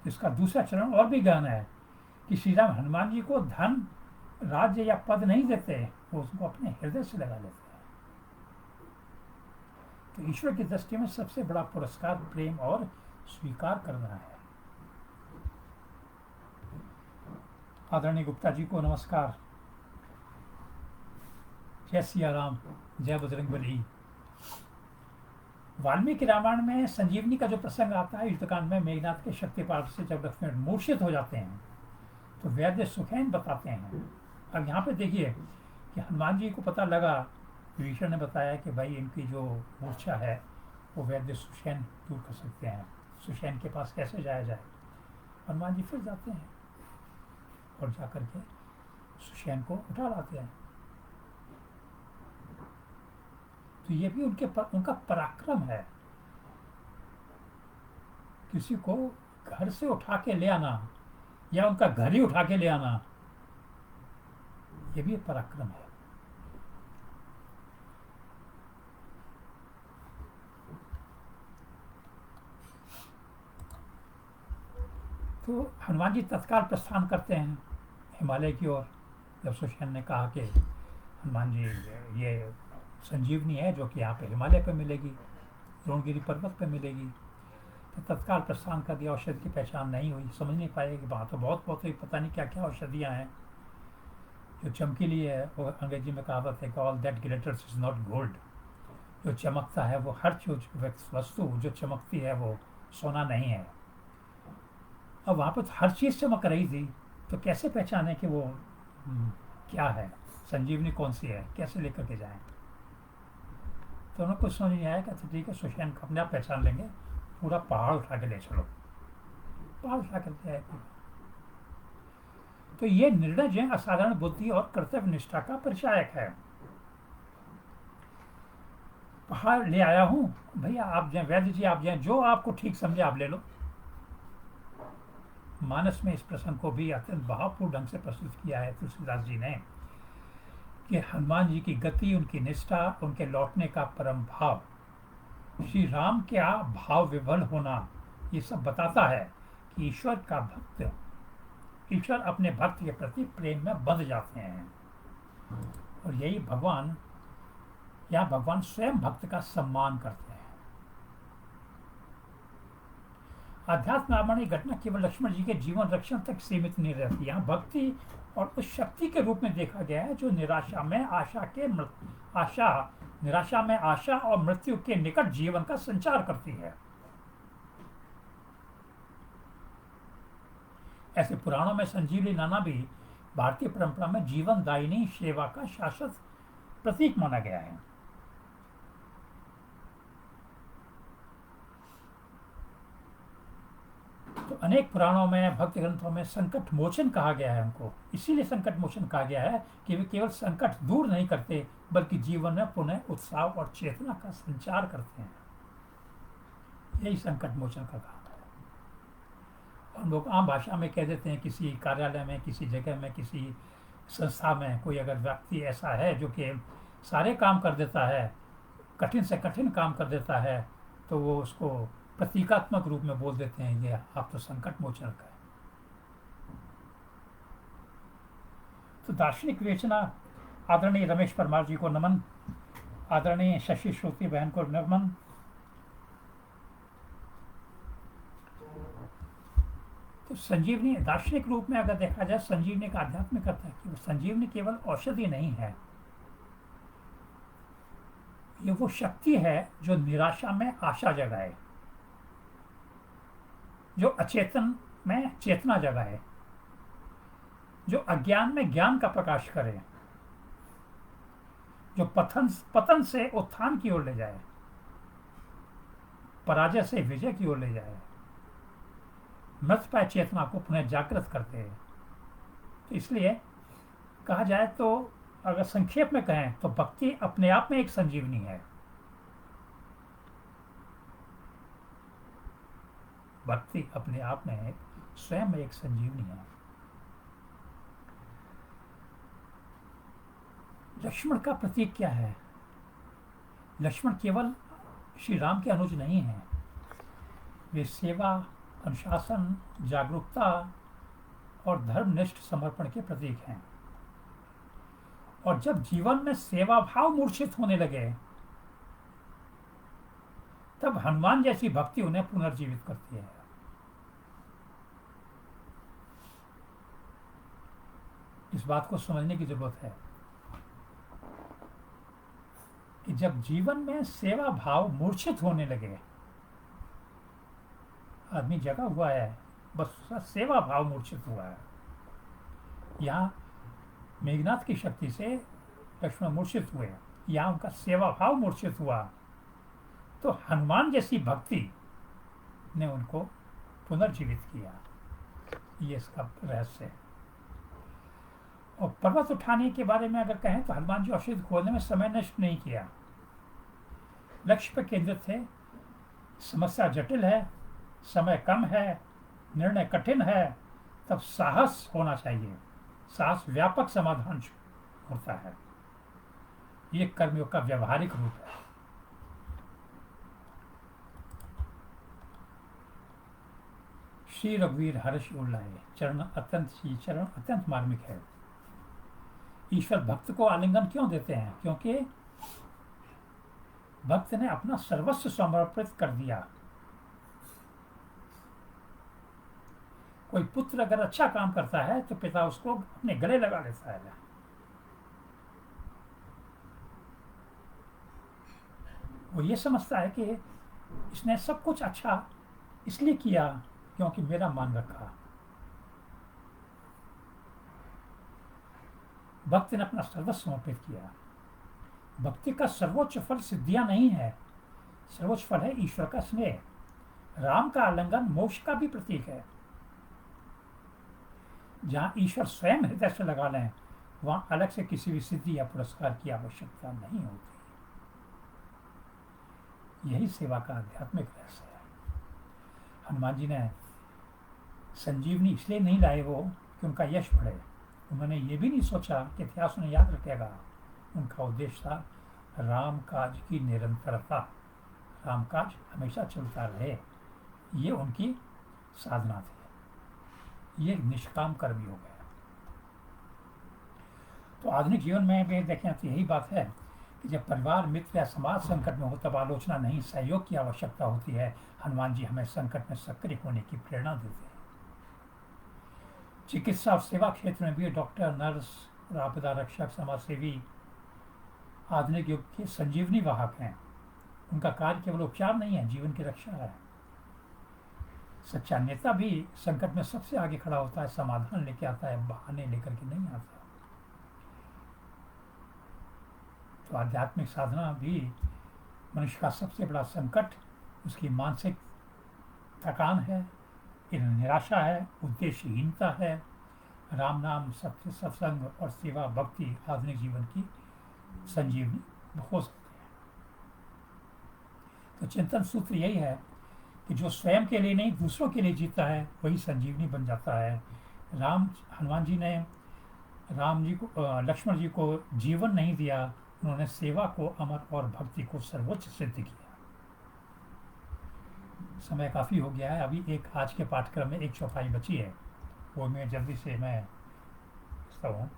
इसका दूसरा चरण और भी गहन है कि श्री राम हनुमान जी को धन, राज्य या पद नहीं देते, वो उसको अपने हृदय से लगा लेते हैं। तो ईश्वर की दृष्टि में सबसे बड़ा पुरस्कार प्रेम और स्वीकार करना है। आदरणीय गुप्ता जी को नमस्कार। जय सिया राम, जय बजरंगबली। वाल्मीकि रामायण में संजीवनी का जो प्रसंग आता है, युद्धकांड में मेघनाथ के शक्तिपात से जब लक्ष्मण मूर्छित हो जाते हैं तो वैद्य सुखैन बताते हैं। अब यहाँ पे देखिए कि हनुमान जी को पता लगा, विभीषण ने बताया कि भाई इनकी जो मूर्छा है वो वैद्य सुषैन दूर कर सकते हैं। सुषैन के पास कैसे जाया जाए? हनुमान जी फिर जाते हैं और जाकर के सुषैन को उठा लाते हैं। तो ये भी उनका पराक्रम है। किसी को घर से उठा के ले आना या उनका घर ही उठा के ले आना, ये भी पराक्रम है। तो हनुमान जी तत्काल प्रस्थान करते हैं हिमालय की ओर। जब सुषैन ने कहा कि हनुमान जी ये संजीवनी है जो कि यहाँ पे हिमालय पे मिलेगी, द्रोणगिरी पर्वत पे मिलेगी, तो तत्काल प्रस्थान कर दिया। औषधि की पहचान नहीं हुई, समझ नहीं पाए कि वहाँ तो बहुत पता नहीं क्या क्या औषधियाँ हैं जो चमकीली है। वो अंग्रेजी में कहावत है कि all that glitters is not gold. जो चमकता है वो हर वस्तु जो चमकती है वो सोना नहीं है। अब वहाँ पर हर चीज़ चमक रही थी, तो कैसे पहचाने कि वो क्या है, संजीवनी कौन सी है, कैसे लेकर के जाएं? तो उन्हें कुछ समझ नहीं आया। कहते ठीक है, सुषैन को अपने आप पहचान लेंगे, पूरा पहाड़ उठा के ले चलो। पहाड़ उठा के ले आए। तो ये निर्णय जो है असाधारण बुद्धि और कर्तव्य निष्ठा का परिचायक है। पहाड़ ले आया हूँ भैया, आप जाए वैद्य जी, आप जाए, जो आपको ठीक समझे आप ले लो। मानस में इस प्रसंग को भी अत्यंत भावपूर्ण ढंग से प्रस्तुत किया है तुलसीदास जी ने कि हनुमान जी की गति, उनकी निष्ठा, उनके लौटने का परम भाव श्री राम का भाव विभल होना ये सब बताता है कि ईश्वर अपने भक्त के प्रति प्रेम में बंध जाते हैं। और यही भगवान स्वयं भक्त का सम्मान करते हैं। अध्यात्म रामायण की घटना केवल लक्ष्मण जी के जीवन रक्षण तक सीमित नहीं रहती। यहाँ भक्ति और उस शक्ति के रूप में देखा गया है जो निराशा में आशा और मृत्यु के निकट जीवन का संचार करती है। ऐसे पुराणों में संजीवनी नाना भी भारतीय परंपरा में जीवन दायिनी सेवा का शाश्वत प्रतीक माना गया है। तो अनेक पुराणों में, भक्ति ग्रंथों में संकट मोचन कहा गया है उनको। इसीलिए संकट मोचन कहा गया है कि वे केवल संकट दूर नहीं करते बल्कि जीवन में पुनः उत्साह और चेतना का संचार करते हैं। यही संकट मोचन का काम है। और लोग आम भाषा में कह देते हैं, किसी कार्यालय में, किसी जगह में, किसी संस्था में कोई अगर व्यक्ति ऐसा है जो कि सारे काम कर देता है, कठिन से कठिन काम कर देता है, तो वो उसको प्रतीकात्मक रूप में बोल देते हैं, ये आप तो संकट मोचन का है। तो दार्शनिक विवेचना आदरणीय रमेश परमार जी को नमन, आदरणीय शशि श्रुति बहन को नमन। तो संजीवनी दार्शनिक रूप में अगर देखा जाए, संजीवनी का आध्यात्मिक अर्थ है कि संजीवनी केवल औषधि नहीं है, ये वो शक्ति है जो निराशा में आशा जगाए, जो अचेतन में चेतना जगाए, जो अज्ञान में ज्ञान का प्रकाश करे, जो पतन से उत्थान की ओर ले जाए, पराजय से विजय की ओर ले जाए, मृतप्राय चेतना को पुनः जागृत करते हैं। तो इसलिए कहा जाए तो अगर संक्षेप में कहें तो भक्ति अपने आप में एक संजीवनी है। भक्ति अपने आप में स्वयं एक संजीवनी है। लक्ष्मण का प्रतीक क्या है? लक्ष्मण केवल श्री राम के अनुज नहीं हैं, वे सेवा, अनुशासन, जागरूकता और धर्मनिष्ठ समर्पण के प्रतीक हैं। और जब जीवन में सेवा भाव मूर्छित होने लगे तब हनुमान जैसी भक्ति उन्हें पुनर्जीवित करती है। इस बात को समझने की जरूरत है कि जब जीवन में सेवा भाव मूर्छित होने लगे, आदमी जगा हुआ है, बस सेवा भाव मूर्छित हुआ है। यहाँ मेघनाथ की शक्ति से लक्ष्मण मूर्छित हुए, यहाँ उनका सेवा भाव मूर्छित हुआ, तो हनुमान जैसी भक्ति ने उनको पुनर्जीवित किया। ये इसका रहस्य है। और पर्वत उठाने के बारे में अगर कहें तो हनुमान जी औषधि खोलने में समय नष्ट नहीं किया, लक्ष्य पर केंद्रित थे। समस्या जटिल है, समय कम है, निर्णय कठिन है, तब साहस होना चाहिए। साहस व्यापक समाधान होता है। ये कर्मयोग का व्यवहारिक रूप है। श्री रघुवीर हर्ष उल्लाए, चरण अत्यंत मार्मिक है। ईश्वर भक्त को आलिंगन क्यों देते हैं? क्योंकि भक्त ने अपना सर्वस्व समर्पित कर दिया। कोई पुत्र अगर अच्छा काम करता है तो पिता उसको अपने गले लगा लेता है। वो ये समझता है कि इसने सब कुछ अच्छा इसलिए किया क्योंकि मेरा मान रखा। भक्त ने अपना सर्वस्व समर्पित किया। भक्ति का सर्वोच्च फल सिद्धियां नहीं है, सर्वोच्च फल है ईश्वर का स्नेह। राम का आलिंगन मोक्ष का भी प्रतीक है। जहां ईश्वर स्वयं हृदय से लगा लें, वहां अलग से किसी भी सिद्धि या पुरस्कार की आवश्यकता नहीं होती। यही सेवा का आध्यात्मिक रहस्य है। हनुमान जी ने संजीवनी इसलिए नहीं लाए वो कि उनका यश बढ़े। उन्होंने ये भी नहीं सोचा कि इतिहास उन्हें याद रखेगा। उनका उद्देश्य था राम काज की निरंतरता, रामकाज हमेशा चलता रहे, ये उनकी साधना थी। ये निष्काम कर्म योग है। तो आधुनिक जीवन में भी देखें तो यही बात है कि जब परिवार, मित्र या समाज संकट में हो तब आलोचना नहीं, सहयोग की आवश्यकता होती है। हनुमान जी हमें संकट में सक्रिय होने की प्रेरणा देते हैं। चिकित्सा और सेवा क्षेत्र में भी डॉक्टर, नर्स और आपदा रक्षक, समाज सेवी आधुनिक युग के संजीवनी वाहक हैं। उनका कार्य केवल उपचार नहीं है, जीवन की रक्षा है। सच्चा नेता भी संकट में सबसे आगे खड़ा होता है, समाधान लेके आता है, बहाने लेकर के नहीं आता। तो आध्यात्मिक साधना भी मनुष्य का सबसे बड़ा संकट उसकी मानसिक थकान है, निराशा है, उद्देश्यहीनता है। राम नाम, सत्य, सत्संग और सेवा भक्ति आधुनिक जीवन की संजीवनी हो सकती है। तो चिंतन सूत्र यही है कि जो स्वयं के लिए नहीं दूसरों के लिए जीता है वही संजीवनी बन जाता है। हनुमान जी ने लक्ष्मण जी को जीवन नहीं दिया, उन्होंने सेवा को अमर और भक्ति को सर्वोच्च सिद्ध किया। समय काफी हो गया है, अभी एक आज के पाठ्यक्रम में एक चौपाई बची है, वो मैं जल्दी से मैं हूँ।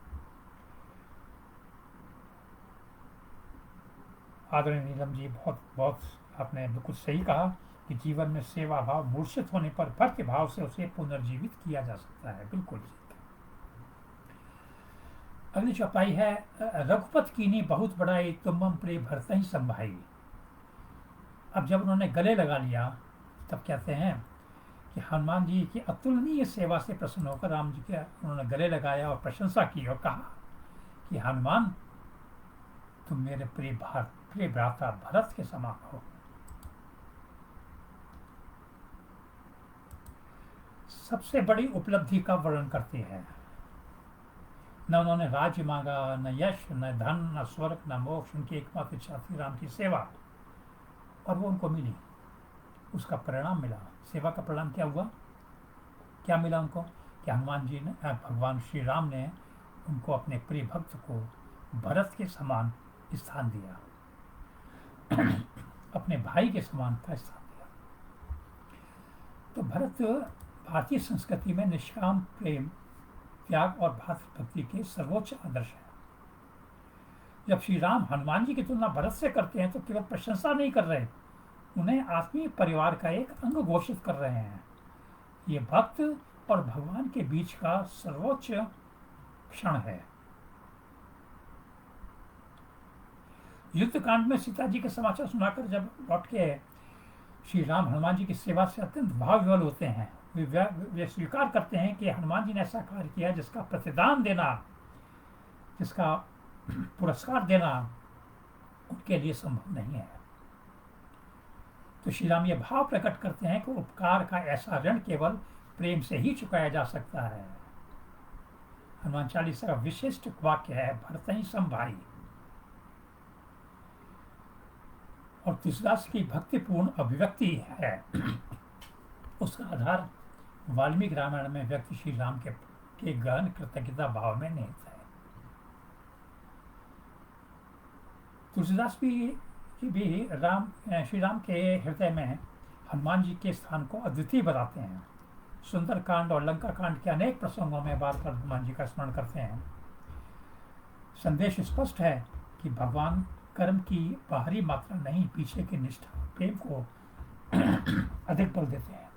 आदरणीय नीलम जी, बहुत आपने बिल्कुल सही कहा कि जीवन में सेवा भाव मूर्छित होने पर भक्ति भाव से उसे पुनर्जीवित किया जा सकता है। बिल्कुल ठीक है। अगली चौपाई है, रघुपत कीनी बहुत बड़ाई, तुम प्रे भरत ही संभाई। अब जब उन्होंने गले लगा लिया तब कहते हैं कि हनुमान जी की अतुलनीय सेवा से प्रसन्न होकर राम जी के उन्होंने गले लगाया और प्रशंसा की और कहा कि हनुमान, तुम मेरे प्रिय भ्राता भरत के समान हो। सबसे बड़ी उपलब्धि का वर्णन करते हैं। न उन्होंने राज्य मांगा, न यश, न धन, न स्वर्ग, न मोक्ष। उनकी एकमात्र इच्छा थी राम की सेवा, और वो उनको मिली। उसका परिणाम मिला। सेवा का परिणाम क्या हुआ? क्या मिला उनको? कि हनुमान जी ने, भगवान श्री राम ने उनको अपने प्रिय भक्त को भरत के समान स्थान दिया, अपने भाई के समान का स्थान दिया। तो भरत भारतीय संस्कृति में निष्काम प्रेम, त्याग और भातृभक्ति के सर्वोच्च आदर्श है। जब श्री राम हनुमान जी की तुलना भरत से करते हैं तो केवल प्रशंसा नहीं कर रहे, उन्हें आत्मीय परिवार का एक अंग घोषित कर रहे हैं। ये भक्त और भगवान के बीच का सर्वोच्च क्षण है। युद्ध कांड में सीता जी के समाचार सुनाकर जब लौट के श्री राम हनुमान जी की सेवा से अत्यंत भाव विवल होते हैं, वे स्वीकार करते हैं कि हनुमान जी ने ऐसा कार्य किया जिसका प्रतिदान देना, जिसका पुरस्कार देना उनके लिए संभव नहीं है। तो श्री राम ये भाव प्रकट करते हैं कि उपकार का ऐसा ऋण केवल प्रेम से ही चुकाया जा सकता है। हनुमान चालीसा का विशिष्ट वाक्य है, भरत ही संभाई। और तुलसीदास की भक्तिपूर्ण अभिव्यक्ति है, उसका आधार वाल्मीकि रामायण में व्यक्ति श्री राम के गहन कृतज्ञता भाव में निहित है। तुलसीदास भी श्री राम के हृदय में हनुमान जी के स्थान को अद्वितीय बताते हैं। सुंदरकांड और लंका कांड के अनेक प्रसंगों में बार बार हनुमान जी का स्मरण करते हैं। संदेश स्पष्ट है कि भगवान कर्म की बाहरी मात्रा नहीं, पीछे की निष्ठा प्रेम को अधिक बल देते हैं।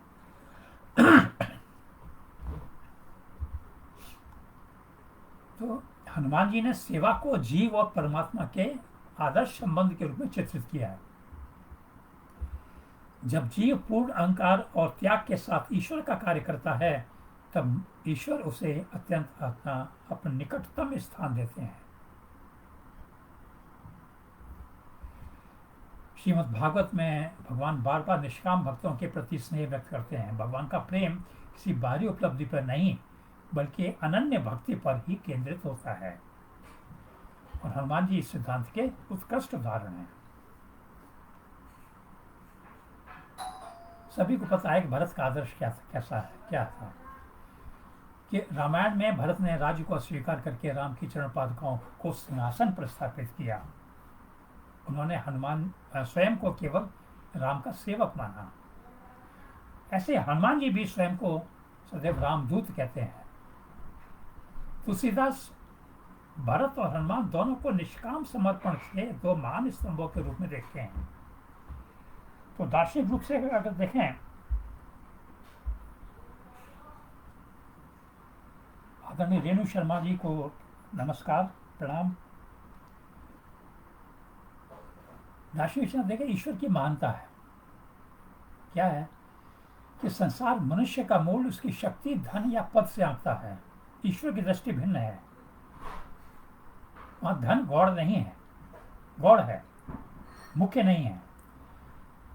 तो हनुमान जी ने सेवा को जीव और परमात्मा के आदर्श संबंध के रूप में चित्रित किया है। जब जीव पूर्ण अहंकार और त्याग के साथ ईश्वर का कार्य करता है तब ईश्वर उसे अत्यंत अपने निकटतम स्थान देते हैं। श्रीमद् भागवत में भगवान बार बार निष्काम भक्तों के प्रति स्नेह व्यक्त करते हैं। भगवान का प्रेम किसी बाहरी उपलब्धि पर नहीं बल्कि अनन्य भक्ति पर ही केंद्रित होता है, और हनुमान जी इस सिद्धांत के उत्कृष्ट उदाहरण हैं। सभी को पता है कि भरत का आदर्श क्या था कि रामायण में भरत ने राज्य को अस्वीकार करके राम की चरण पादुकाओं को सिंहासन पर स्थापित किया। उन्होंने हनुमान स्वयं को केवल राम का सेवक माना। ऐसे हनुमान जी भी स्वयं को सदैव रामदूत कहते हैं। तुलसीदास भरत और हनुमान दोनों को निष्काम समर्पण से दो महान स्तंभों के रूप में देखते हैं। तो दार्शनिक रूप से अगर देखें, आदरणीय रेणु शर्मा जी को नमस्कार, प्रणाम। दार्शनिक देखें, ईश्वर की महानता है क्या है कि संसार मनुष्य का मूल उसकी शक्ति, धन या पद से आंकता है। ईश्वर की दृष्टि भिन्न है। वहां धन गौड़ नहीं है, गौड़ है, मुख्य नहीं है।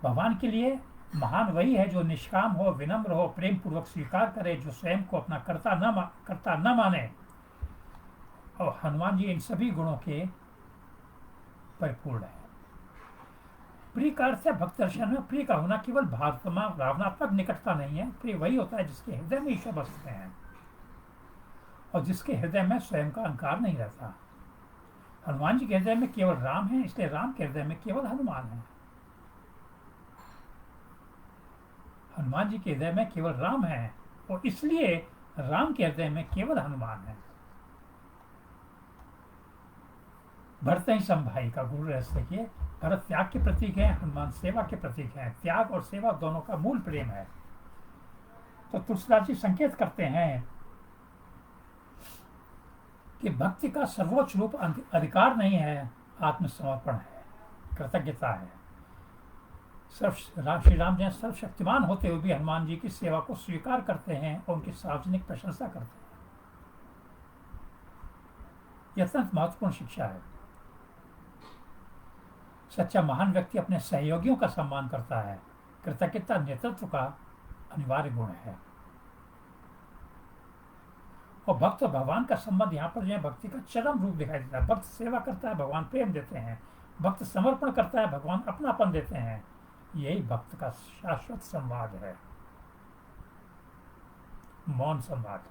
भगवान के लिए महान वही है जो निष्काम हो, विनम्र हो, प्रेम पूर्वक स्वीकार करे, जो स्वयं को अपना कर्ता न माने। और हनुमान जी इन सभी गुणों के परिपूर्ण है। प्रिय का अर्थ है भक्त दर्शन में प्रिय का होना केवल भावनात्मक निकटता नहीं है। प्रिय वही होता है जिसके हृदय में ईश्वर बसते हैं और जिसके हृदय में स्वयं का अहंकार नहीं रहता। हनुमान जी के हृदय में केवल राम है, इसलिए राम के हृदय में केवल हनुमान है। हनुमान जी के हृदय में केवल राम है और इसलिए राम के हृदय में केवल हनुमान है। भरत ही सम भाई का गुरु रहस्य देखिए। भरत त्याग के प्रतीक है, हनुमान सेवा के प्रतीक है। त्याग और सेवा दोनों का मूल प्रेम है। तो तुलसीदास जी संकेत करते हैं कि भक्ति का सर्वोच्च रूप अधिकार नहीं है, आत्मसमर्पण है, कृतज्ञता है। श्री राम जी सर्वशक्तिमान होते हुए भी हनुमान जी की सेवा को स्वीकार करते हैं और उनकी सार्वजनिक प्रशंसा करते हैं। यह अत्यंत महत्वपूर्ण शिक्षा है। सच्चा महान व्यक्ति अपने सहयोगियों का सम्मान करता है। कृतज्ञता नेतृत्व का अनिवार्य गुण है। और भक्त और भगवान का संबंध यहाँ पर जो है भक्ति का चरम रूप दिखाई देता है। भक्त सेवा करता है, भगवान प्रेम देते हैं। भक्त समर्पण करता है, भगवान अपनापन देते हैं। यही भक्त का शाश्वत संवाद है, मौन संवाद।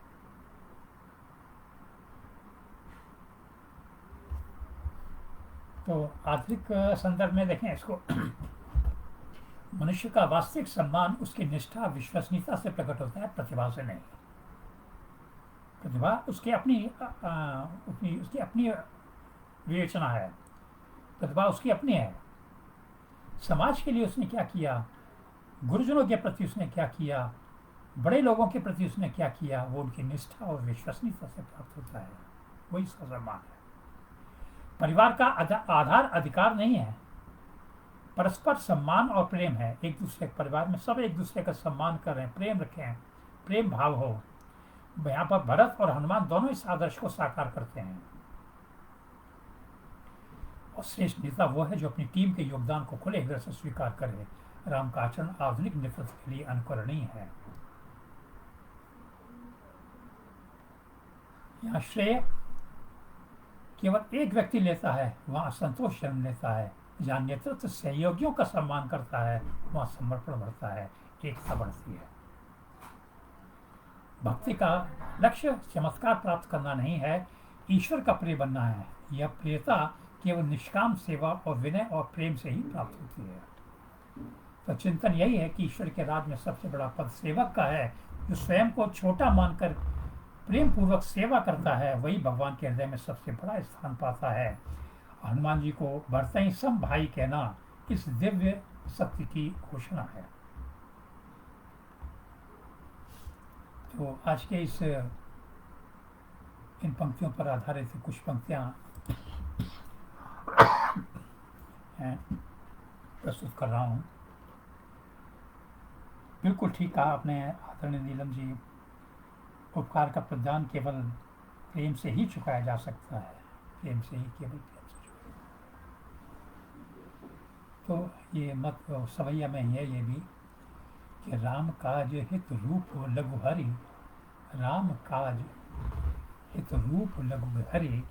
तो आधुनिक संदर्भ में देखें इसको, मनुष्य का वास्तविक सम्मान उसकी निष्ठा, विश्वसनीयता से प्रकट होता है, प्रतिभा से नहीं। प्रतिभा उसकी अपनी विवेचना है। प्रतिभा उसकी अपनी है। समाज के लिए उसने क्या किया, गुरुजनों के प्रति उसने क्या किया, बड़े लोगों के प्रति उसने क्या किया, वो उनकी निष्ठा और विश्वसनीयता से प्राप्त होता है। वही इसका सम्मान है। परिवार का आधार अधिकार नहीं है, परस्पर सम्मान और प्रेम है। एक दूसरे के परिवार में सब एक दूसरे का सम्मान करें, प्रेम रखें, प्रेम भाव हो। यहाँ पर भरत और हनुमान दोनों इस आदर्श को साकार करते हैं। और श्रेष्ठ नेता वो है जो अपनी टीम के योगदान को खुले हृदय से स्वीकार करे। राम का आचरण आधुनिक नेतृत्व के लिए अनुकरणीय है। यहाँ श्रेय केवल एक व्यक्ति लेता है, वहां असंतोष जन्म लेता है। जहाँ नेतृत्व सहयोगियों का सम्मान करता है, वहां समर्पण बढ़ता है, एकता बढ़ती है। भक्ति का लक्ष्य चमत्कार प्राप्त करना नहीं है, ईश्वर का प्रिय बनना है। यह प्रियता केवल निष्काम सेवा और विनय और प्रेम से ही प्राप्त होती है। तो चिंतन यही है कि ईश्वर के राज में सबसे बड़ा पद सेवक का है। जो स्वयं को छोटा मानकर प्रेम पूर्वक सेवा करता है, वही भगवान के हृदय में सबसे बड़ा स्थान पाता है। हनुमान जी को भरतहि सम भाई कहना इस दिव्य सत्य की घोषणा है। तो आज के इन पंक्तियों पर आधारित कुछ पंक्तियां प्रस्तुत कर रहा हूँ। बिल्कुल ठीक कहा आपने आदरणीय नीलम जी। उपकार का प्रदान केवल प्रेम से ही चुकाया जा सकता है, प्रेम से ही, केवल प्रेम से चुकाया। तो ये मत सवैया में है ये भी कि राम काज हित रूप लघु हरि, राम काज हित रूप लघु हरि,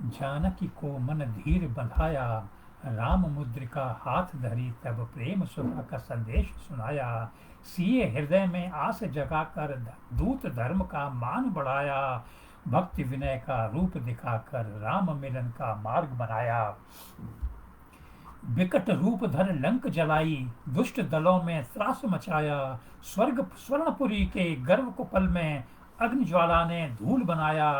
जानकी को मन धीर बंधाया, राम मुद्रिका हाथ धरी तब प्रेम सुधा का संदेश सुनाया, सिए हृदय में आस जगा कर दूत धर्म का मान बढ़ाया, भक्ति विनय का रूप दिखाकर राम मिलन का मार्ग बनाया। विकट रूप धर लंक जलाई, दुष्ट दलों में त्रास मचाया। स्वर्ग स्वर्णपुरी के गर्व को पल में अग्नि ज्वाला ने धूल बनाया।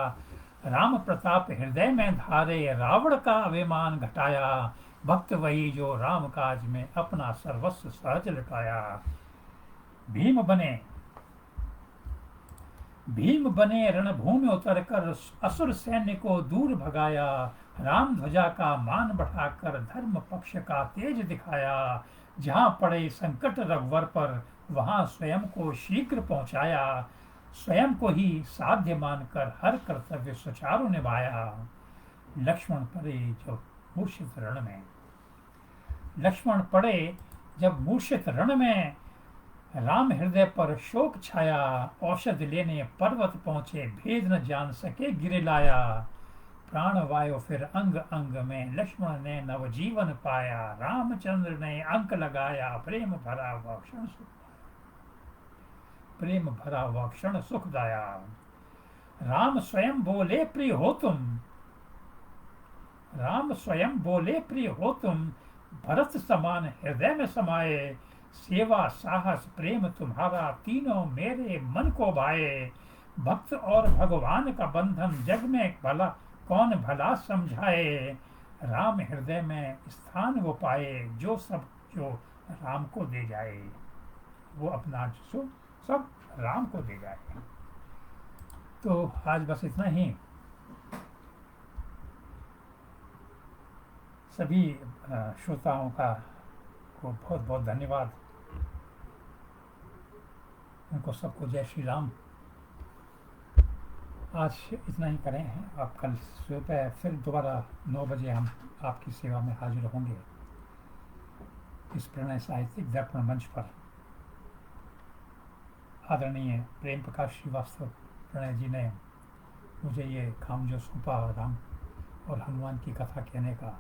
राम प्रताप हृदय में धारे, रावण का अभिमान घटाया। भक्त वही जो राम काज में अपना सर्वस्व सहज लुटाया। भीम बने भीम बने रणभूमि उतर कर, असुर सैन्य को दूर भगाया। राम ध्वजा का मान बढ़ाकर, धर्म पक्ष का तेज दिखाया। जहां पड़े संकट रघुवर पर, वहां स्वयं को शीघ्र पहुंचाया। स्वयं को ही साध्य मानकर हर कर्तव्य सुचारू निभाया। लक्ष्मण पड़े जब मूर्छित रण में लक्ष्मण पड़े जब मूर्छित रण में, राम हृदय पर शोक छाया। औषध लेने पर्वत पहुंचे, भेद न जान सके गिर लाया। प्राण वायु फिर अंग अंग में, लक्ष्मण ने नवजीवन पाया। रामचंद्र ने अंक लगाया, प्रेम भरा वह क्षण सुखदाया। राम स्वयं बोले प्रिय हो तुम, भरत समान हृदय में समाये। सेवा साहस प्रेम तुम्हारा, तीनों मेरे मन को भाए। भक्त और भगवान का बंधन, जग में कौन भला समझाए। राम हृदय में स्थान वो पाए, जो राम को दे जाए। वो अपना सब राम को दे जाए। तो आज बस इतना ही। सभी श्रोताओं का को बहुत बहुत धन्यवाद। उनको सबको जय श्री राम। आज इतना ही करें हैं। आप कल सुबह फिर दोबारा 9 बजे हम आपकी सेवा में हाजिर होंगे इस प्रणय साहित्यिक दर्पण मंच पर। आदरणीय प्रेम प्रकाश श्रीवास्तव प्रणय जी ने मुझे ये काम जो सौंपा, राम और हनुमान की कथा कहने का,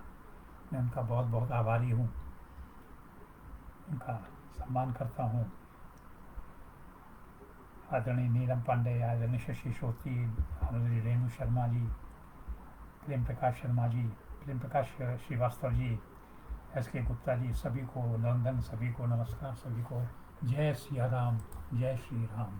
मैं उनका बहुत बहुत आभारी हूँ। उनका सम्मान करता हूँ। आदरणीय नीलम पांडे, आदरणीय शशि श्रोती, आदरणीय रेणु शर्मा जी, प्रेम प्रकाश शर्मा जी, प्रेम प्रकाश श्रीवास्तव जी, SK गुप्ता जी, सभी को नंदन, सभी को नमस्कार, सभी को जय सिया राम, जय श्री राम।